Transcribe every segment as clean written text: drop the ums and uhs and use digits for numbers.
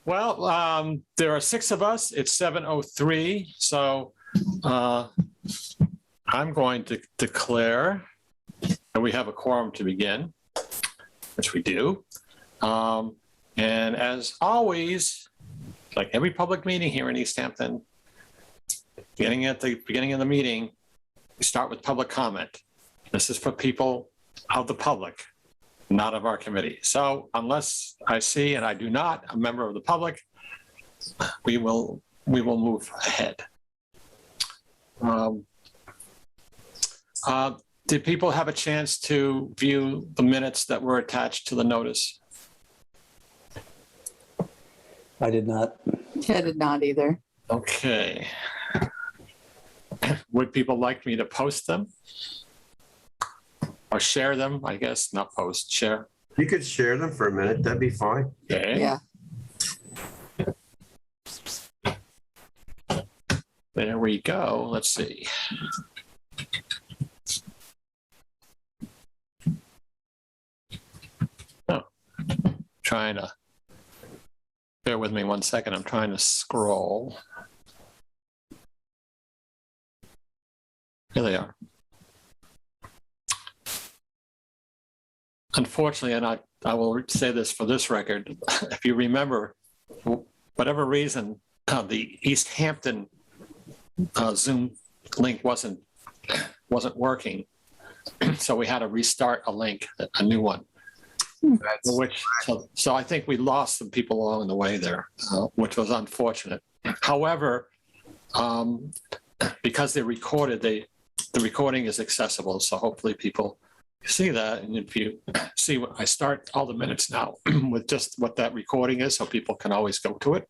Well, there are 6 of us. It's 7:03, so I'm going to declare that we have a quorum to begin, which we do. And as always, like every public meeting here in Easthampton, beginning at the beginning of the meeting, we start with public comment. This is for people of the public, not of our committee. So unless I see, and I do not, a member of the public, we will move ahead. Did people have a chance to view the minutes that were attached to the notice? I did not. I did not either. Okay. Would people like me to post them? Or share them, I guess, not post, share. You could share them for a minute. That'd be fine. Okay. Yeah. There we go. Let's see. Oh, trying to, bear with me 1 second. I'm trying to scroll. Here they are. Unfortunately, and I will say this for this record, if you remember, for whatever reason, the Easthampton Zoom link wasn't working, so we had to restart a link, a new one. So I think we lost some people along the way there, which was unfortunate. However, because they're recorded, the recording is accessible, so hopefully people see that. And if you see what I start all the minutes now with just what that recording is, so people can always go to it.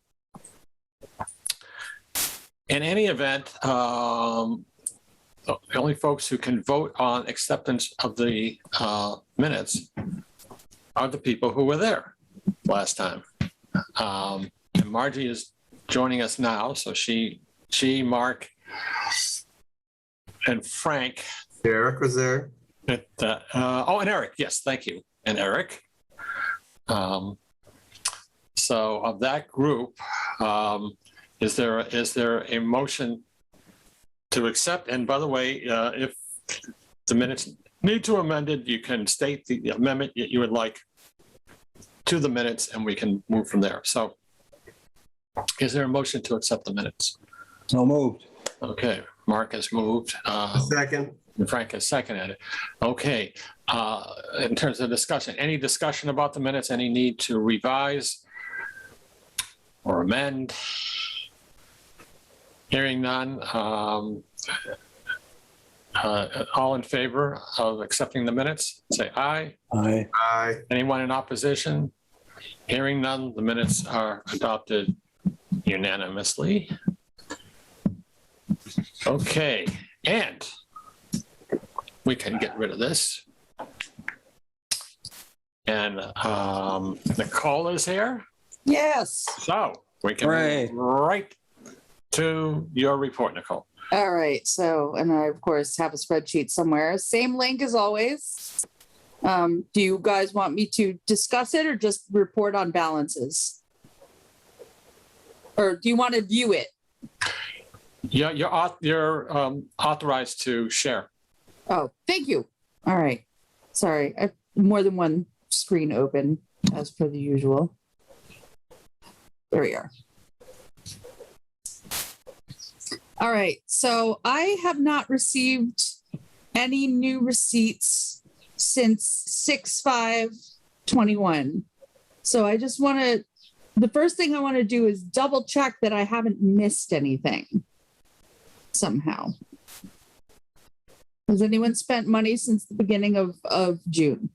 In any event, the only folks who can vote on acceptance of the minutes are the people who were there last time. And Margie is joining us now, so she, Mark, and Frank. Eric was there. And Eric, yes, thank you, and Eric. So of that group, is there a motion to accept? And by the way, if the minutes need to amended, you can state the amendment that you would like to the minutes, and we can move from there. So, is there a motion to accept the minutes? So moved. Okay, Mark has moved. Second. And Frank has seconded it. Okay, in terms of discussion, any discussion about the minutes, any need to revise or amend? Hearing none. All in favor of accepting the minutes, say aye. Aye. Aye. Anyone in opposition? Hearing none, the minutes are adopted unanimously. Okay, and we can get rid of this. And Nicole is here, Yes. so we can Hooray. move right to your report, Nicole. All right. So, and I, of course, have a spreadsheet somewhere. Same link as always. Do you guys want me to discuss it or just report on balances? Or do you want to view it? Yeah, you're authorized to share. Oh, thank you. All right. Sorry. I have more than one screen open as per the usual. There we are. All right. So I have not received any new receipts since 6/5/21. So I just want to, the first thing I want to do is double check that I haven't missed anything somehow. Has anyone spent money since the beginning of June?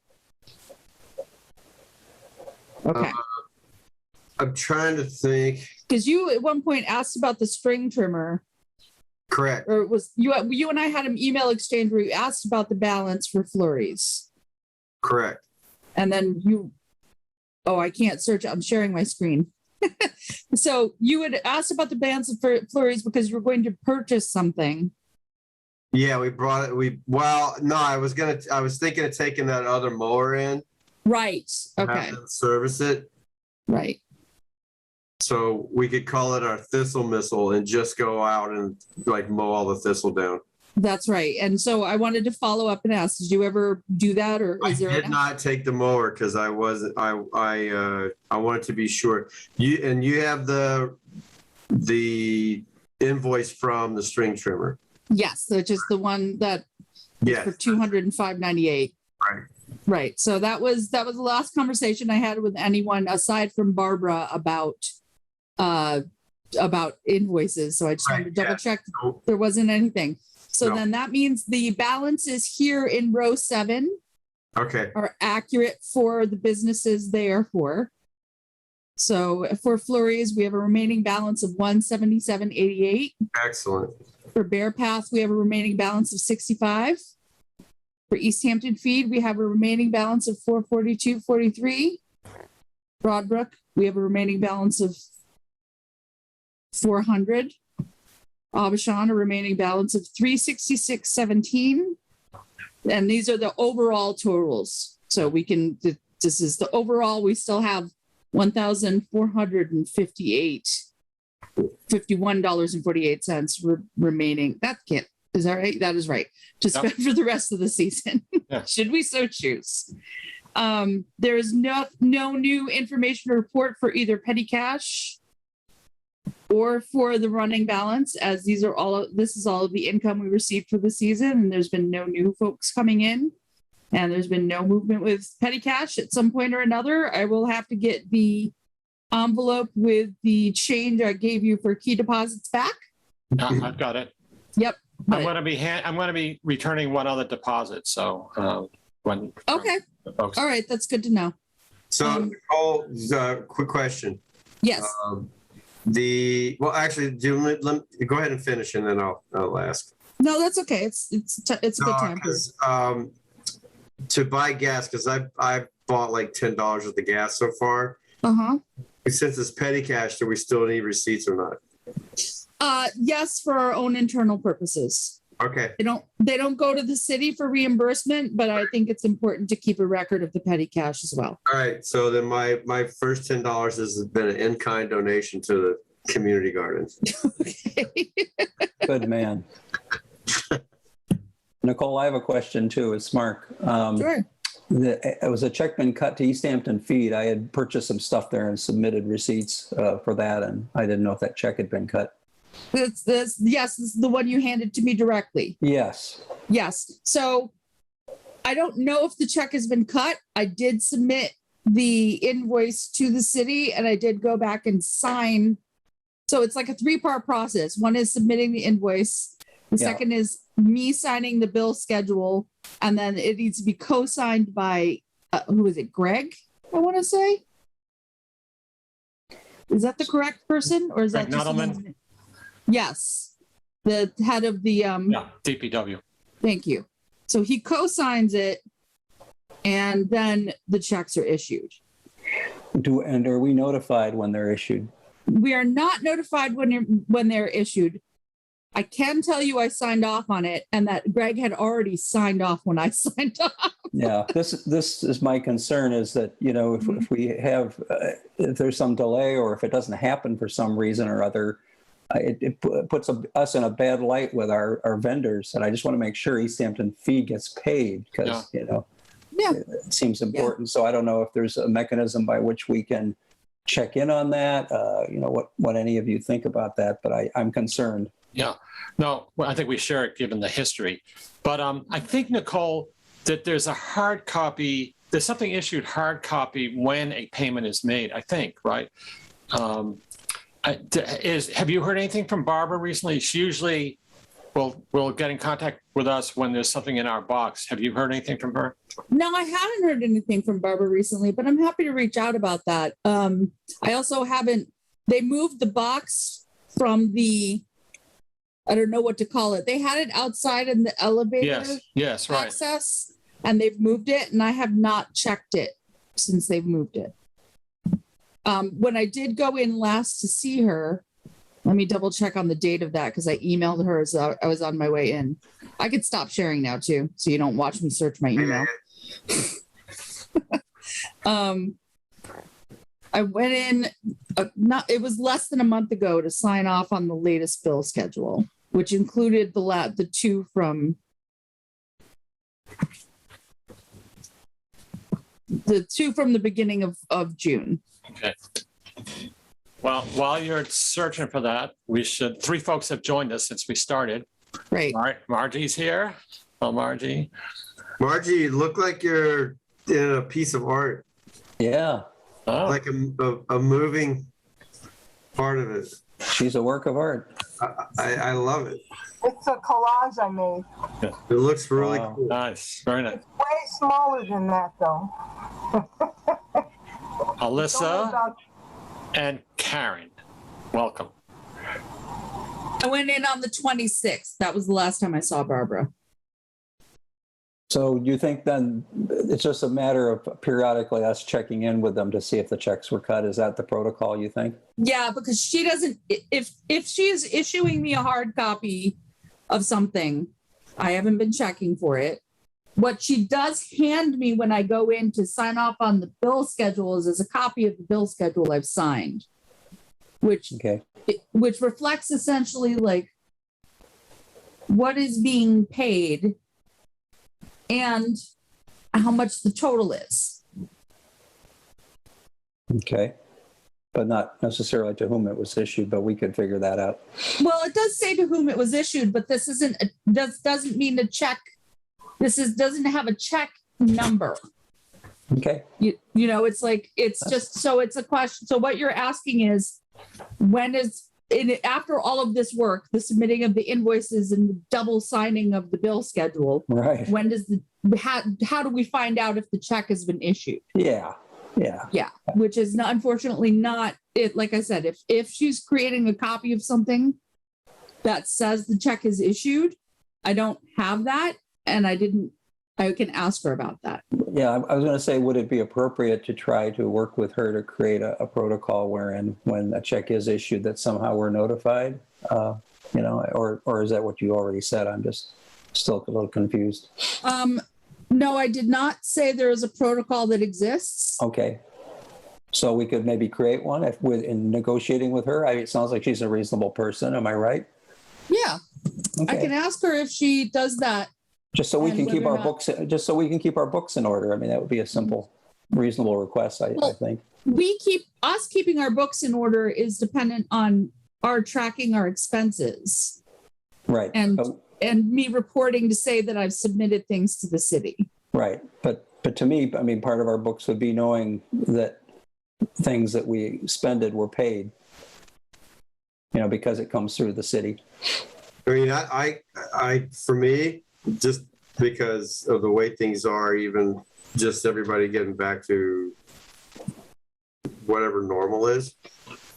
Okay. I'm trying to think. Because you at one point asked about the string trimmer, Correct. or it was you and I had an email exchange where you asked about the balance for flurries. Correct. And then I can't search. I'm sharing my screen. So you had asked about the balance for flurries because you were going to purchase something. Yeah, we brought it. No, I was thinking of taking that other mower in. Right. and Okay. have them service it. Right. So we could call it our thistle missile and just go out and like mow all the thistle down. That's right. And so I wanted to follow up and ask, did you ever do that, or I is there? did not take the mower because I wasn't, I wanted to be sure. You have the invoice from the string trimmer. Yes, so just the one that Yes. for $205.98. Right. Right. So that was the last conversation I had with anyone aside from Barbara about invoices. So I just wanted to double check No. there wasn't anything. So No. then that means the balances here in row 7 Okay. are accurate for the businesses they are for. So for Flurries, we have a remaining balance of 177.88. Excellent. For Bear Path, we have a remaining balance of 65. For Easthampton Feed, we have a remaining balance of 442.43. Broadbrook, we have a remaining balance of 400. Abishan, a remaining balance of 366.17. And these are the overall totals. So we can, this is the overall, we still have $1,451.48 remaining. That can't, is that right? That is right. To Yep. spend for the rest of the season, Yeah. should we so choose. There is no new information to report for either petty cash or for the running balance, as this is all of the income we received for the season, and there's been no new folks coming in. And there's been no movement with petty cash at some point or another. I will have to get the envelope with the change I gave you for key deposits back. I've got it. Yep. I'm going to be returning one other deposit. So when Okay. the folks, All right. That's good to know. So Nicole, quick question. Yes. Well, actually, let me go ahead and finish, and then I'll ask. No, that's okay. It's a good time. 'Cause, to buy gas, because I've bought like $10 worth of gas so far. Uh-huh. Since it's petty cash, do we still need receipts or not? Yes, for our own internal purposes. Okay. They don't go to the city for reimbursement, but I think it's important to keep a record of the petty cash as well. All right. So then my first $10 has been an in-kind donation to the community garden. Okay. Good man. Nicole, I have a question too. It's Mark. Sure. It was a check been cut to Easthampton Feed. I had purchased some stuff there and submitted receipts for that, and I didn't know if that check had been cut. Yes, this is the one you handed to me directly. Yes. Yes. So I don't know if the check has been cut. I did submit the invoice to the city, and I did go back and sign. So it's like a 3-part process. One is submitting the invoice. The Yeah. second is me signing the bill schedule, and then it needs to be co-signed by, who is it, Greg, I want to say? Is that the correct person, or is that Greg just? Nuttleman? Yes, the head of the, yeah, DPW. thank you. So he co-signs it, and then the checks are issued. And are we notified when they're issued? We are not notified when they're issued. I can tell you I signed off on it, and that Greg had already signed off when I signed off. Yeah, this is my concern, is that, if we have, if there's some delay, or if it doesn't happen for some reason or other, it puts us in a bad light with our vendors. And I just want to make sure Easthampton Feed gets paid, because, Yeah. it seems important. So I don't know if there's a mechanism by which we can check in on that, what any of you think about that, but I'm concerned. Yeah, no, well, I think we share it given the history. But I think, Nicole, that there's a hard copy, there's something issued hard copy when a payment is made, I think, right? Have you heard anything from Barbara recently? She usually will get in contact with us when there's something in our box. Have you heard anything from her? No, I haven't heard anything from Barbara recently, but I'm happy to reach out about that. I also haven't, they moved the box from the, I don't know what to call it. They had it outside in the elevator Yes, right. access, and they've moved it, and I have not checked it since they've moved it. When I did go in last to see her, let me double check on the date of that, because I emailed her as I was on my way in. I could stop sharing now too, so you don't watch me search my email. I I went in, it was less than a month ago to sign off on the latest bill schedule, which included the two from the beginning of June. Okay. Well, while you're searching for that, three folks have joined us since we started. Right. Margie's here. Oh, Margie. Margie, you look like you're in a piece of art, Yeah, Oh, like a moving part of it. she's a work of art. I love it. It's a collage I made. It looks really Wow. cool. nice. Very nice. Way smaller than that, though. It's only Alyssa about- and Karen, welcome. I went in on the 26th. That was the last time I saw Barbara. So you think then it's just a matter of periodically us checking in with them to see if the checks were cut? Is that the protocol, you think? Yeah, because she doesn't, if she is issuing me a hard copy of something, I haven't been checking for it. What she does hand me when I go in to sign off on the bill schedules is a copy of the bill schedule I've signed, which Okay, reflects essentially like what is being paid and how much the total is. okay. But not necessarily to whom it was issued, but we could figure that out. Well, it does say to whom it was issued, but this doesn't mean a check. Doesn't have a check number. Okay, You know, it's like, it's just, so it's a question. So what you're asking is, when is, after all of this work, the submitting of the invoices and the double signing of the bill schedule, right. when does how do we find out if the check has been issued? Yeah, Which is not, unfortunately not it. Like I said, if she's creating a copy of something that says the check is issued, I don't have that. And I can ask her about that. yeah. I was going to say, would it be appropriate to try to work with her to create a protocol wherein when a check is issued that somehow we're notified? Or is that what you already said? I'm just still a little confused. No, I did not say there is a protocol that exists. Okay. So we could maybe create one in negotiating with her. It sounds like she's a reasonable person. Am I right? Yeah, I can Okay. ask her if she does that. Just so we and can keep whether or our not- books, just so we can keep our books in order. I mean, that would be a simple, reasonable request, I Well- think. Keeping our books in order is dependent on our tracking our expenses Right. and But- and me reporting to say that I've submitted things to the city. Right. But to me, I mean, part of our books would be knowing that things that we expended were paid, because it comes through the city. I mean, I, for me, just because of the way things are, even just everybody getting back to whatever normal is.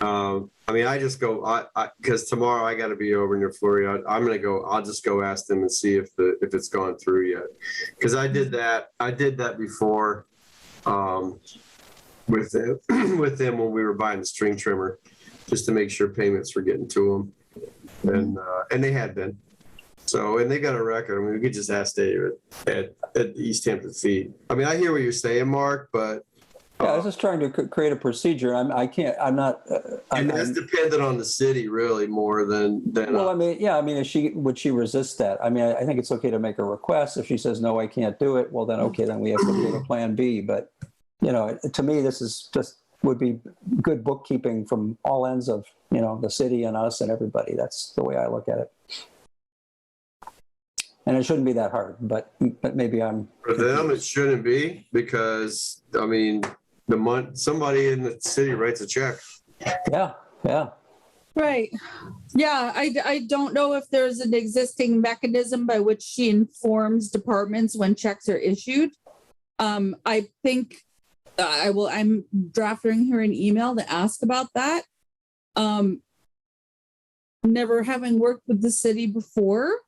I mean, I just go, because tomorrow I got to be over near Florida. I'm going to go, I'll just go ask them and see if it's gone through yet. Because I did that before with them when we were buying the string trimmer, just to make sure payments were getting to them. And they had been. So, and they got a record. I mean, we could just ask David at Easthampton Feed. I mean, I hear what you're saying, Mark, but Yeah, I was just trying to create a procedure. I'm not. and that's dependent on the city really more than. Well, I mean, yeah, I mean, would she resist that? I mean, I think it's okay to make a request. If she says, no, I can't do it, well, then, okay, then we have to do a plan B. But, to me, this is would be good bookkeeping from all ends of, the city and us and everybody. That's the way I look at it. And it shouldn't be that hard, but maybe I'm. For them, it shouldn't be because, I mean, somebody in the city writes a check. Yeah. Right. Yeah, I don't know if there's an existing mechanism by which she informs departments when checks are issued. I think I'm drafting her an email to ask about that. Never having worked with the city before,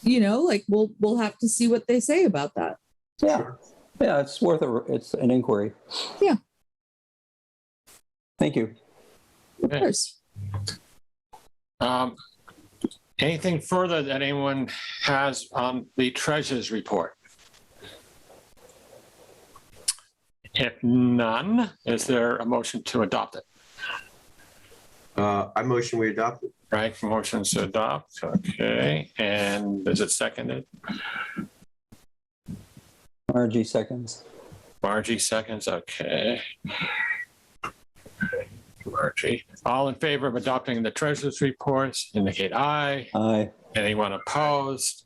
we'll have to see what they say about that. Yeah. Yeah, it's an inquiry. Yeah. Thank you. Of course. Anything further that anyone has on the treasurer's report? If none, is there a motion to adopt it? I motion we adopt it. Right, motion to adopt, okay, and is it seconded? Margie seconds. Margie seconds, okay. Margie, all in favor of adopting the treasurer's reports, indicate aye. Aye. Anyone opposed?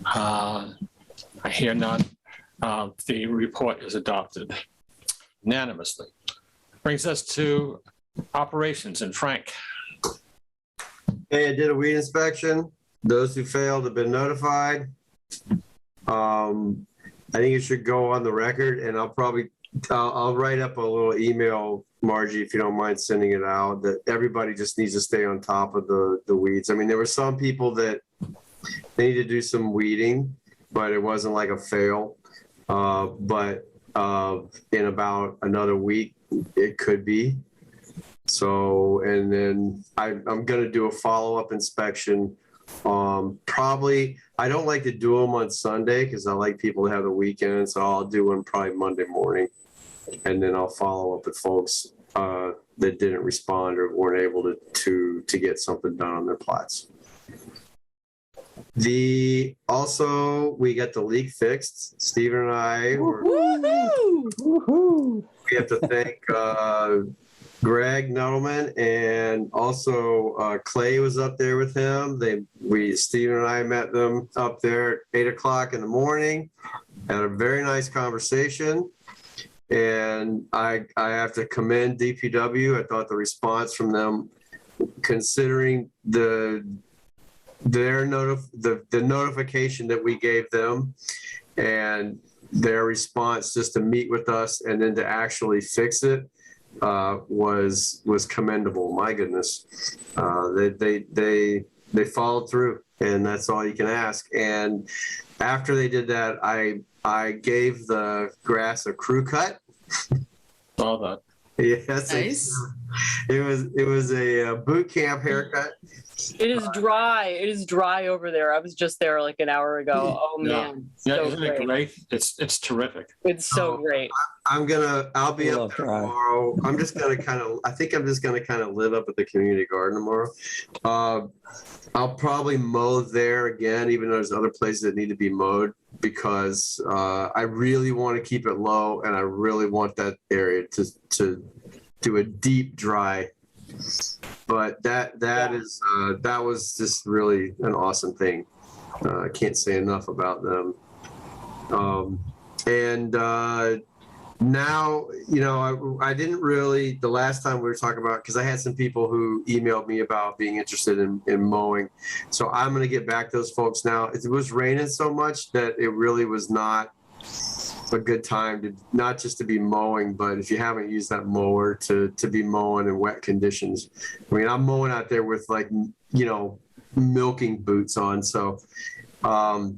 I hear none. The report is adopted unanimously. Brings us to operations, and Frank. Hey, I did a weed inspection. Those who failed have been notified. I think it should go on the record, and I'll write up a little email, Margie, if you don't mind sending it out, that everybody just needs to stay on top of the weeds. I mean, there were some people that they need to do some weeding, but it wasn't like a fail. But in about another week, it could be. So, and then I'm going to do a follow-up inspection. Probably, I don't like to do them on Sunday because I like people to have the weekend. So I'll do one probably Monday morning. And then I'll follow up with folks that didn't respond or weren't able to get something done on their plots. Also, we got the leak fixed. Stephen and I were. Woohoo! We have to thank Greg Nuttleman, and also Clay was up there with him. Stephen and I met them up there at 8 o'clock in the morning, had a very nice conversation. And I have to commend DPW. I thought the response from them, considering the notification that we gave them and their response just to meet with us and then to actually fix it, was commendable. My goodness, they followed through, and that's all you can ask. And after they did that, I gave the grass a crew cut. All that. Yes, Nice. it was a boot camp haircut. It is dry. It is dry over there. I was just there like an hour ago. Oh Yeah. man, Yeah, so isn't it great? It's terrific. It's so great. I'll be I up love there dry. tomorrow. I think I'm just gonna kind of live up at the community garden tomorrow. I'll probably mow there again, even though there's other places that need to be mowed, because I really want to keep it low, and I really want that area to do a deep dry. But that was just really an awesome thing. I can't say enough about them. Now, I didn't really, the last time we were talking about, because I had some people who emailed me about being interested in mowing. So I'm going to get back to those folks now. It was raining so much that it really was not a good time to, not just to be mowing, but if you haven't used that mower to be mowing in wet conditions. I mean, I'm mowing out there with milking boots on. So I'll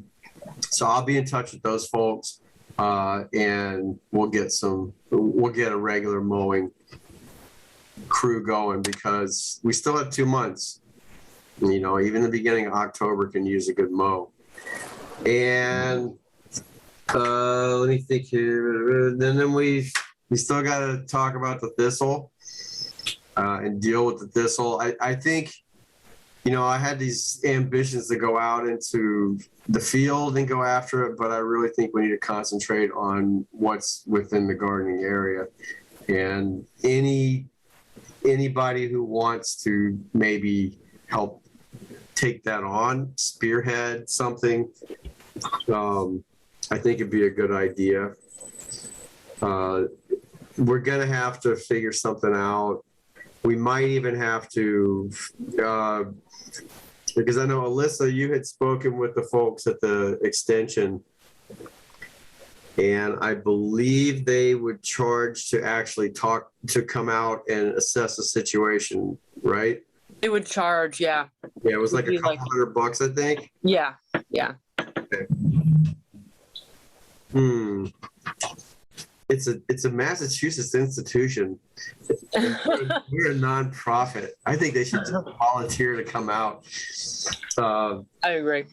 be in touch with those folks. And we'll get a regular mowing crew going, because we still have 2 months. Even the beginning of October can use a good mow. And let me think here. Then we still got to talk about the thistle and deal with the thistle. I think, I had these ambitions to go out into the field and go after it, but I really think we need to concentrate on what's within the gardening area. And anybody who wants to maybe help take that on, spearhead something, I think it'd be a good idea. We're going to have to figure something out. We might even have to, because I know, Alyssa, you had spoken with the folks at the extension, and I believe they would charge to actually come out and assess the situation, right? It would charge, yeah. Yeah, it was like a It'd be couple $100, I think. Yeah. Okay. It's a Massachusetts institution. We're a nonprofit. I think they should just volunteer to come out. I agree.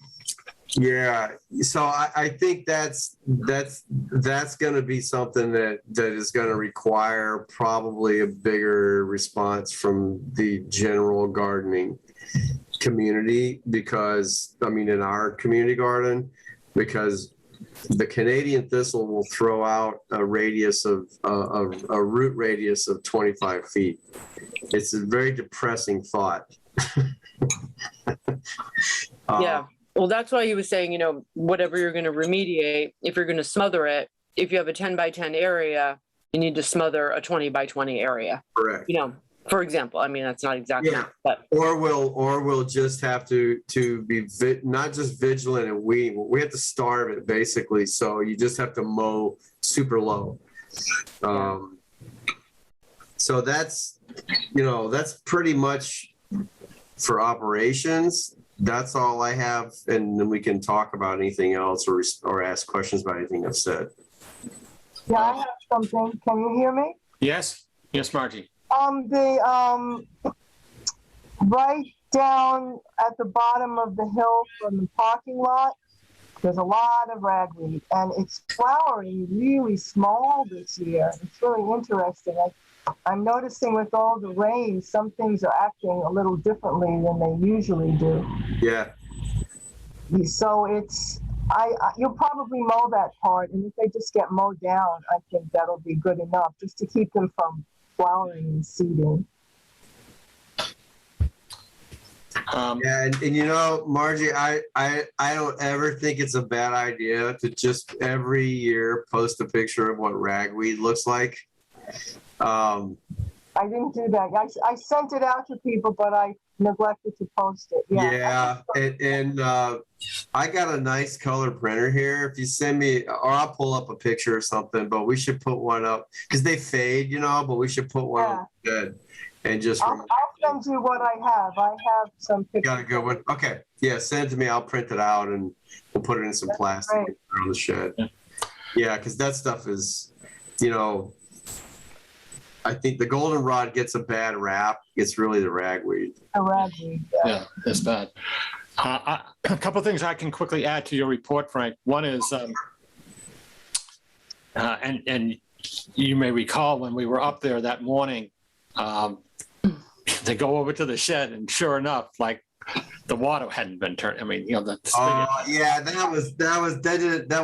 Yeah, so I think that's going to be something that is going to require probably a bigger response from the general gardening community, because I mean in our community garden, because the Canadian thistle will throw out a radius of a root radius of 25 feet. It's a very depressing thought. Yeah. Well, that's why he was saying, you know, whatever you're going to remediate, if you're going to smother it, if you have a 10 by 10 area, you need to smother a 20 by 20 area. Correct. You know, for example, I mean, that's not exactly, Yeah. but Or we'll just have to be not just vigilant and we have to starve it basically. So you just have to mow super low. So that's, you know, that's pretty much for operations. That's all I have, and then we can talk about anything else or ask questions about anything I've said. Yeah, I have something. Can you hear me? Yes, Margie. Right down at the bottom of the hill from the parking lot, there's a lot of ragweed, and it's flowering really small this year. It's really interesting. I'm noticing with all the rain, some things are acting a little differently than they usually do. Yeah. So you'll probably mow that part, and if they just get mowed down, I think that'll be good enough just to keep them from flowering and seeding. Yeah, and you know, Margie, I don't ever think it's a bad idea to just every year post a picture of what ragweed looks like. I didn't do that. I sent it out to people, but I neglected to post it. Yeah, and I got a nice color printer here. If you send me, or I'll pull up a picture or something, but we should put one up because they fade, you know, but we should put one up good. And just I'll send you what I have. I have some pictures. Got a good one. Okay. Yeah, send it to me. I'll print it out and we'll put it in some plastic and put it on the shed. Yeah, because that stuff is, you know, I think the goldenrod gets a bad rap. It's really the ragweed. The ragweed. Yeah, that's bad. A couple of things I can quickly add to your report, Frank. One is, and you may recall when we were up there that morning, they go over to the shed, and sure enough, like the water hadn't been turned. I mean, you know, the spigot. Yeah, that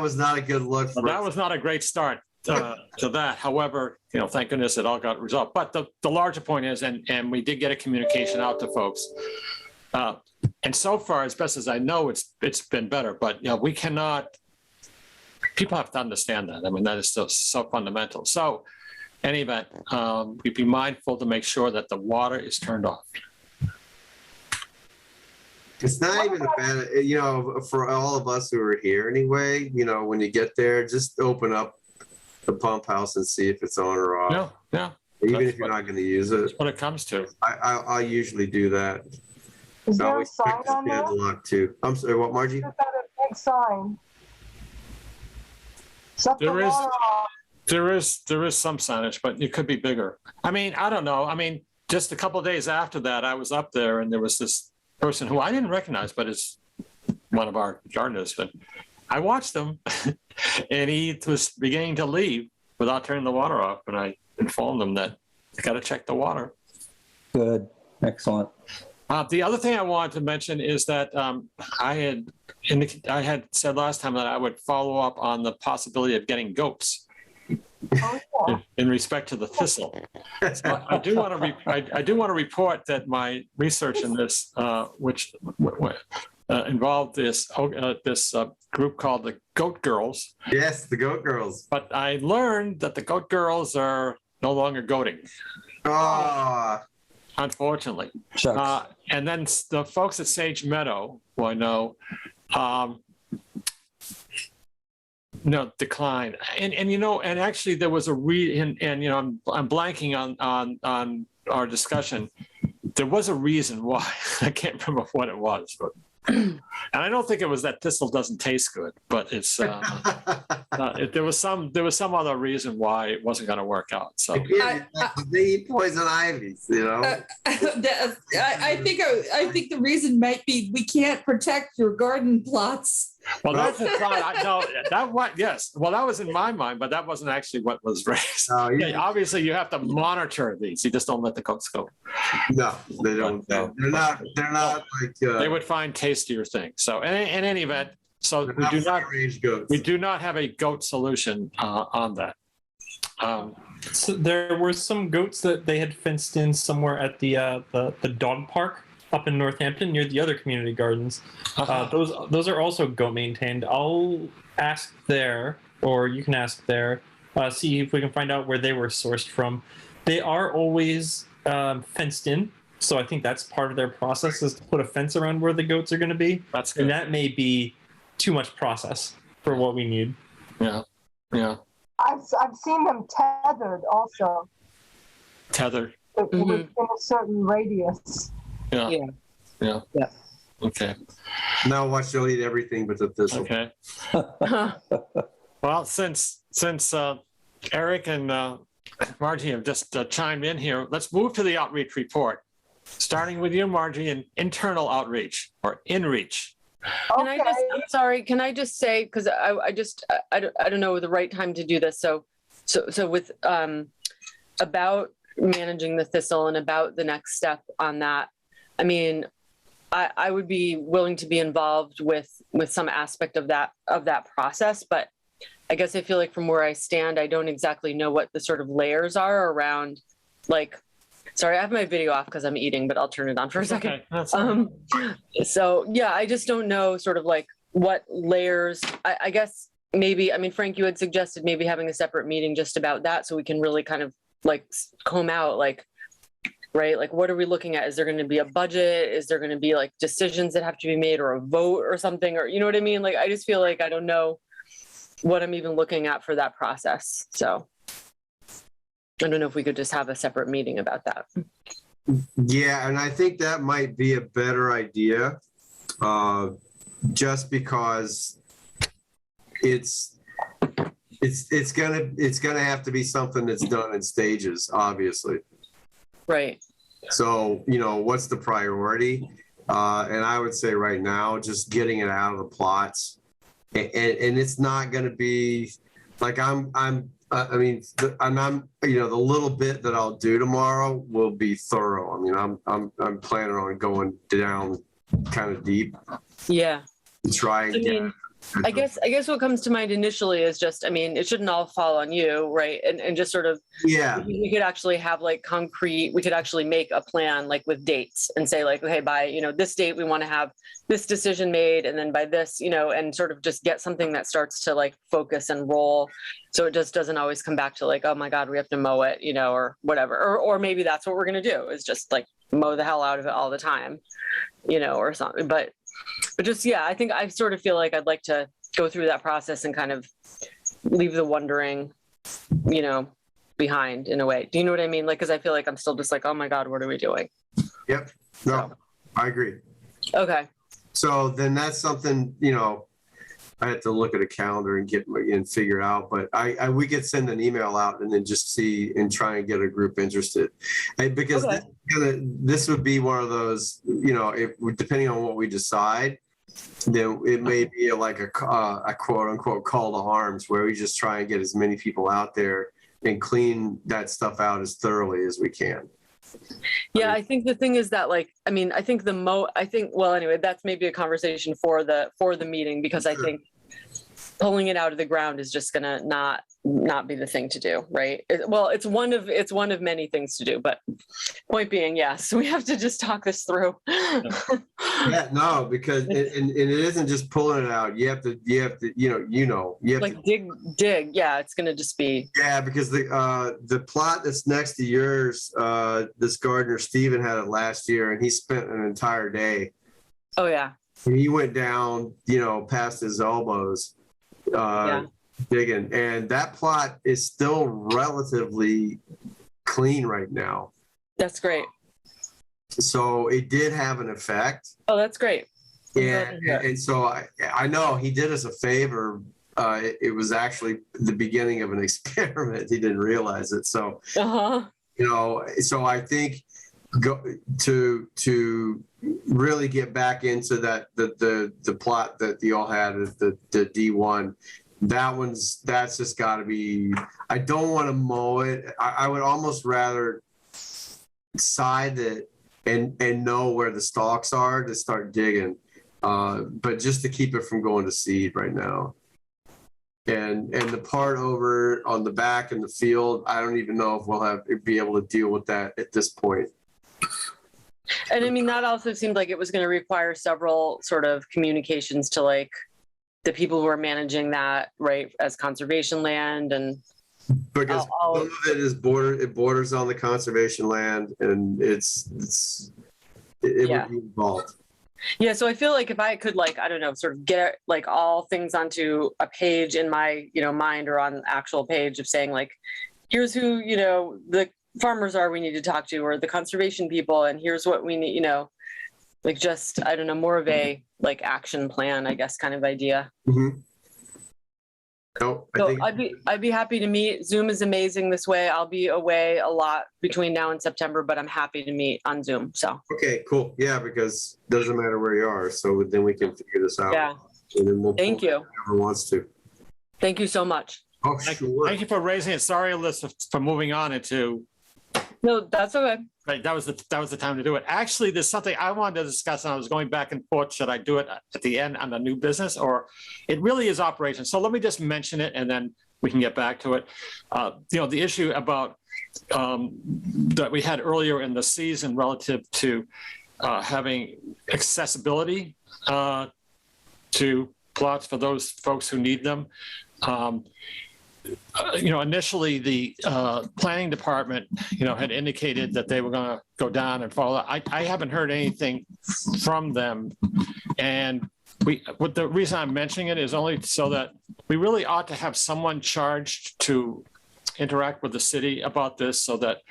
was not a good look. Well, that was not a great start to that. However, you know, thank goodness it all got resolved. But the larger point is, and we did get a communication out to folks. And so far, as best as I know, it's been better. But you know, we cannot. People have to understand that. I mean, that is still so fundamental. So, in any event, we'd be mindful to make sure that the water is turned off. It's not even a bad, you know, for all of us who are here anyway. You know, when you get there, just open up the pump house and see if it's on or off. Yeah. Even if you're not going to use it. That's what it comes to. I usually do that. Is there a sign on there? Lock too. I'm sorry, what, Margie? Is that a big sign? Shut the There is. water off. There is some signage, but it could be bigger. I mean, I don't know. I mean, just a couple of days after that, I was up there and there was this person who I didn't recognize, but is one of our gardeners. But I watched him and he was beginning to leave without turning the water off. And I informed him that I got to check the water. Good. Excellent. The other thing I wanted to mention is that I had said last time that I would follow up on the possibility of getting goats. Oh, yeah. In respect to the thistle. So I do want to report that my research in this, which involved this group called the Goat Girls. Yes, the Goat Girls. But I learned that the Goat Girls are no longer goating. Oh. Unfortunately. Shucks. And then the folks at Sage Meadow, who I know, decline. And you know, and actually there was a and you know, I'm blanking on our discussion. There was a reason why. I can't remember what it was, but and I don't think it was that thistle doesn't taste good, but it's there was some other reason why it wasn't going to work out. So they eat poison ivies, you know. I think the reason might be we can't protect your garden plots Well, that's the thought. No, yes. Well, that was in my mind, but that wasn't actually what was raised. Yeah, obviously, you have to monitor these. You just don't let the goats go. No, they don't. No. They're not like. They would find tastier things. So in any event, so they're we do not free-range goats. we do not have a goat solution on that. So there were some goats that they had fenced in somewhere at the dog park up in Northampton near the other community gardens. Those are also goat maintained. I'll ask there, or you can ask there, see if we can find out where they were sourced from. They are always fenced in, so I think that's part of their process is to put a fence around where the goats are going to be. That's good. And that may be too much process for what we need. Yeah. I've seen them tethered also Tethered. within a certain radius. Yeah. Okay. Now watch, they'll eat everything but the thistle. Okay. Well, since Eric and Margie have just chimed in here, let's move to the outreach report. Starting with you, Margie, in internal outreach or in-reach. Can I just, I'm sorry, can I just say, because I don't know the right time to do this. So with, about managing the thistle and about the next step on that, I mean, I would be willing to be involved with some aspect of that process, but I guess I feel like from where I stand, I don't exactly know what the sort of layers are around, like, sorry, I have my video off because I'm eating, but I'll turn it on for a second. Okay. That's fine. So yeah, I just don't know sort of like what layers, I guess maybe, I mean, Frank, you had suggested maybe having a separate meeting just about that so we can really kind of like comb out like, right? Like, what are we looking at? Is there going to be a budget? Is there going to be like decisions that have to be made or a vote or something? Or, you know what I mean? Like, I just feel like I don't know what I'm even looking at for that process. So I don't know if we could just have a separate meeting about that. Yeah, and I think that might be a better idea, just because it's gonna have to be something that's done in stages, obviously. Right. So, what's the priority? And I would say right now, just getting it out of the plots, and it's not going to be like the little bit that I'll do tomorrow will be thorough. I mean, I'm planning on going down kind of deep. Yeah. And try and get. I guess what comes to mind initially is just, I mean, it shouldn't all fall on you, right? And just sort of, yeah, we could actually have like we could actually make a plan like with dates and say like, okay, by, this date, we want to have this decision made. And then by this, and sort of just get something that starts to like focus and roll. So it just doesn't always come back to like, oh my God, we have to mow it, or whatever. Or maybe that's what we're going to do is just like mow the hell out of it all the time, or something. But just, yeah, I think I sort of feel like I'd like to go through that process and kind of leave the wondering, behind in a way. Do you know what I mean? Like, because I feel like I'm still just like, oh my God, what are we doing? Yep. No, I agree. Okay. So then that's something, I had to look at a calendar and figure out, but we could send an email out and then just see and try and get a group interested. Because Okay. this would be one of those, depending on what we decide, then it may be like a quote unquote call to arms where we just try and get as many people out there and clean that stuff out as thoroughly as we can. Yeah, I think the thing is that like, I mean, I think well, anyway, that's maybe a conversation for the meeting, because I think pulling it out of the ground is just gonna not be the thing to do, right? It's one of many things to do, but point being, yes, we have to just talk this through. Yeah, no, because and it isn't just pulling it out. You have to Like dig. Yeah, it's gonna just be. Yeah, because the plot that's next to yours, this gardener Steven had it last year, and he spent an entire day. Oh yeah. He went down, past his elbows, digging, and that plot is still relatively clean right now. That's great. So it did have an effect. Oh, that's great. Yeah, and so I know he did us a favor. It was actually the beginning of an experiment. He didn't realize it. So, so I think go to really get back into that the plot that you all had is the D1. That's just got to be. I don't want to mow it. I would almost rather side it and know where the stalks are to start digging, but just to keep it from going to seed right now. And the part over on the back in the field, I don't even know if we'll be able to deal with that at this point. And I mean, that also seemed like it was going to require several sort of communications to like the people who are managing that, right, as conservation land. And because some of it is borders on the conservation land, and it Yeah. would be involved. Yeah, so I feel like if I could, like, I don't know, sort of get like all things onto a page in my, mind or on the actual page of saying like, here's who, the farmers are we need to talk to, or the conservation people, and here's what we need, like just, I don't know, more of a like action plan, I guess, kind of idea. Mm-hmm. No, I So think I'd be happy to meet. Zoom is amazing this way. I'll be away a lot between now and September, but I'm happy to meet on Zoom. So okay, cool. Yeah, because it doesn't matter where you are, so then we can figure this out. yeah, And then we'll thank pull you. whoever wants to. Thank you so much. Oh, sure. Thank you for raising it. Sorry, Alyssa, for moving on into. No, that's okay. Right, that was the time to do it. Actually, there's something I wanted to discuss, and I was going back and forth. Should I do it at the end on the new business, or it really is operation? So let me just mention it, and then we can get back to it. The issue about that we had earlier in the season relative to having accessibility to plots for those folks who need them. Initially the planning department, had indicated that they were going to go down and follow. I haven't heard anything from them. And the reason I'm mentioning it is only so that we really ought to have someone charged to interact with the city about this so that,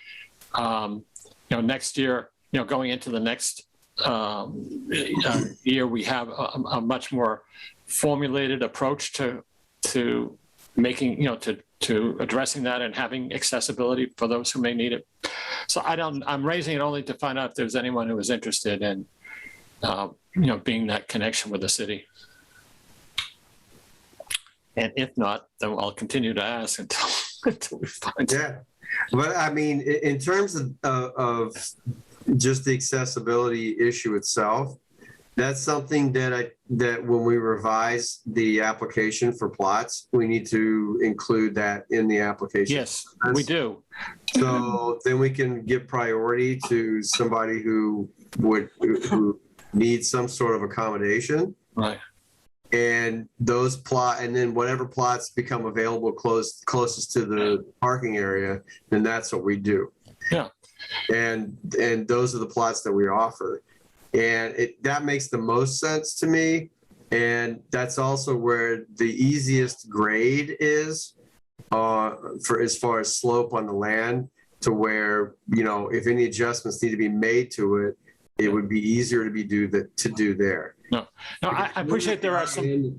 next year, going into the next year, we have a much more formulated approach to making, to addressing that and having accessibility for those who may need it. So I'm raising it only to find out if there's anyone who is interested in, being that connection with the city. And if not, then I'll continue to ask until we find. Yeah, but I mean, in terms of just the accessibility issue itself, that's something that when we revise the application for plots, we need to include that in the application. Yes, we do. So then we can give priority to somebody who needs some sort of accommodation. Right. And and then whatever plots become available closest to the parking area, then that's what we do. Yeah. And those are the plots that we offer. And that makes the most sense to me. And that's also where the easiest grade is for as far as slope on the land, to where, if any adjustments need to be made to it, it would be easier to do there. No, I appreciate there are some.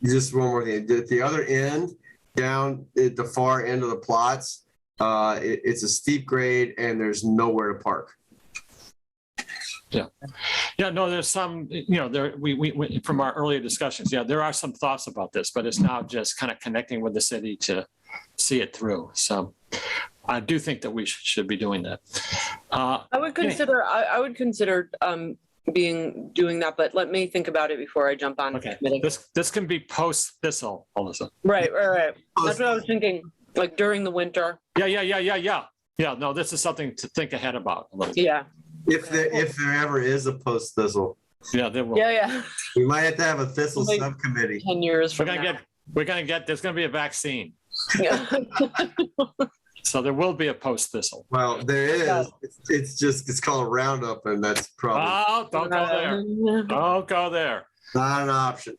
Just one more thing. At the other end, down at the far end of the plots, it's a steep grade and there's nowhere to park. Yeah, no, there's some, we from our earlier discussions, there are some thoughts about this, but it's now just kind of connecting with the city to see it through. So I do think that we should be doing that. I would consider doing that, but let me think about it before I jump on. Okay, this can be post thistle, Alyssa. Right. That's what I was thinking, like during the winter. Yeah, no, this is something to think ahead about a little bit. Yeah. If there ever is a post thistle, Yeah, there will. Yeah. we might have to have a thistle Like subcommittee. 10 years We're from gonna now. there's gonna be a vaccine. Yeah. So there will be a post thistle. Well, there is. It's called Roundup, and that's probably Oh, don't go there. Don't go there. not an option.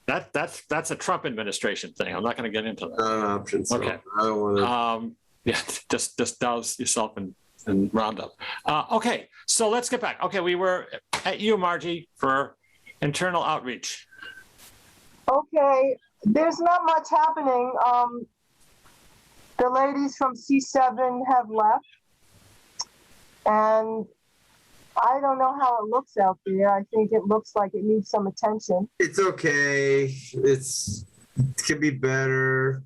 That's a Trump administration thing. I'm not going to get into that. Not an option. So Okay. I don't want to. Just douse yourself in Roundup. Okay, so let's get back. Okay, we were at you, Margie, for internal outreach. Okay, there's not much happening. The ladies from C7 have left. And I don't know how it looks out there. I think it looks like it needs some attention. It's okay. It could be better.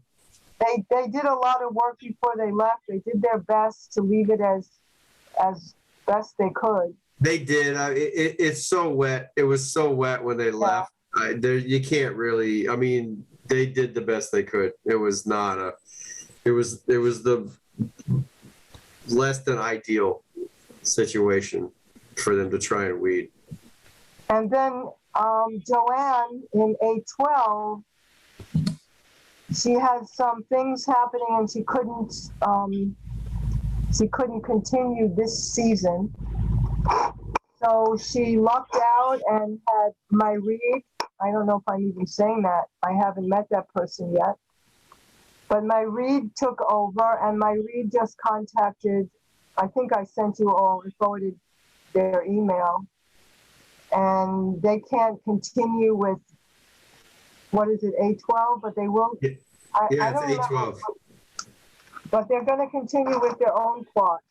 They did a lot of work before they left. They did their best to leave it as best they could. They did. It's so wet. It was so wet when they left. You can't really. I mean, they did the best they could. It was not a. It was the less than ideal situation for them to try and weed. And then Joanne in A12, she had some things happening and she couldn't continue this season. So she lucked out and had my Reed. I don't know if I'm even saying that. I haven't met that person yet. But my Reed took over, and my Reed just contacted, I think I sent you all, forwarded their email. And they can't continue with, what is it, A12? But they will. Yeah, I it's don't know, A12. but they're going to continue with their own plot.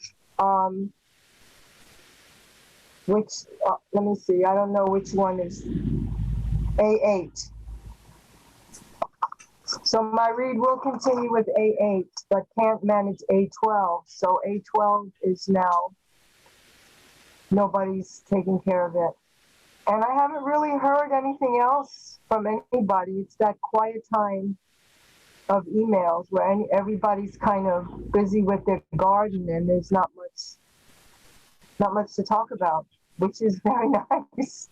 Which, let me see, I don't know which one is A8. So my Reed will continue with A8, but can't manage A12. So A12 is now, nobody's taking care of it. And I haven't really heard anything else from anybody. It's that quiet time of emails where everybody's kind of busy with their garden and there's not much to talk about, which is very nice.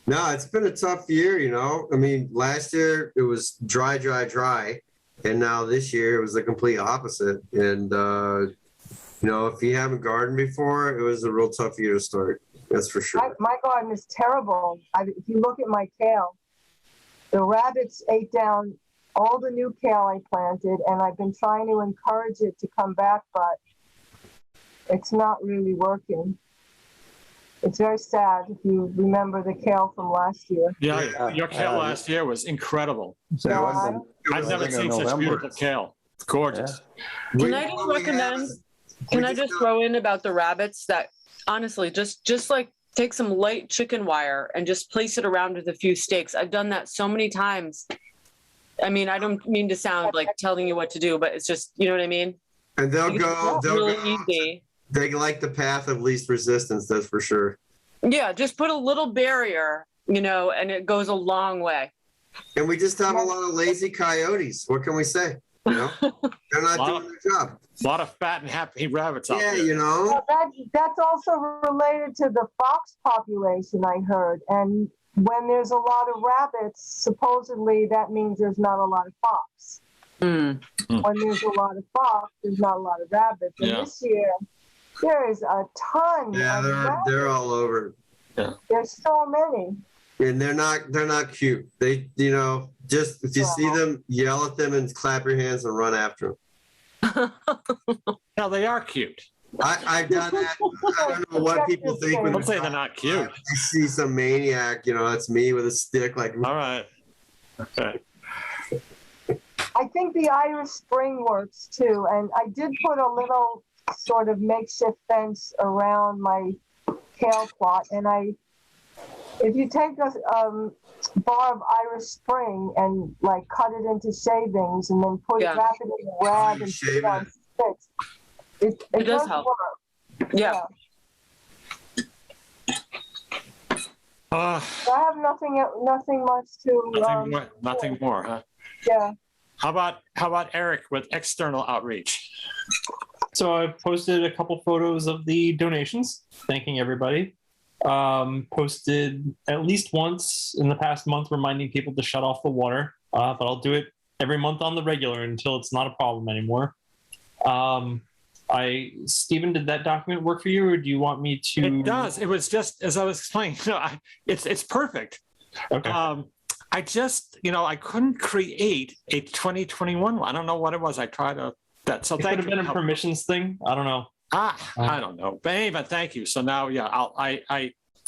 No, it's been a tough year, you know. I mean, last year it was dry, and now this year it was the complete opposite. And you know, if you haven't gardened before, it was a real tough year to start. That's for sure. My garden is terrible. If you look at my kale, the rabbits ate down all the new kale I planted, and I've been trying to encourage it to come back, but it's not really working. It's very sad if you remember the kale from last year. Yeah, your kale last year was incredible. So it was in- I've never seen such November. beautiful kale. It's gorgeous. Can I just recommend? Can I just throw in about the rabbits that honestly, just like take some light chicken wire and just place it around with a few stakes. I've done that so many times. I mean, I don't mean to sound like telling you what to do, but it's just, you know what I mean? And they'll go. Really easy. They like the path of least resistance. That's for sure. Yeah, just put a little barrier, you know, and it goes a long way. And we just have a lot of lazy coyotes. What can we say? You know, they're not doing their job. A lot of fat and happy rabbits out Yeah, there. you know. That's also related to the fox population, I heard. And when there's a lot of rabbits, supposedly that means there's not a lot of fox. When there's a lot of fox, there's not a lot of rabbits. And this year, there is a ton. Yeah, they're all over. Yeah. There's so many. And they're not cute. They, you know, just if you see them, yell at them and clap your hands and run after them. No, they are cute. I've done that. I don't know what people think when Don't say they're not cute. I see some maniac, you know, that's me with a stick like. All right. Okay. I think the Irish Spring works too. And I did put a little sort of makeshift fence around my kale plot. And if you take a bar of Irish Spring and like cut it into shavings and then wrap it in a rag and put it on sticks, it does help. work. Yeah. I have nothing much to. Nothing more, huh? Yeah. How about Eric with external outreach? So I posted a couple photos of the donations, thanking everybody. Posted at least once in the past month, reminding people to shut off the water. But I'll do it every month on the regular until it's not a problem anymore. Stephen, did that document work for you, or do you want me to? It does. It was just as I was explaining. It's perfect. Okay. I just, I couldn't create a 2021 one. I don't know what it was. I tried that. So It could have been a permissions thing. I don't know. I don't know. But anyway, thank you. So now, yeah,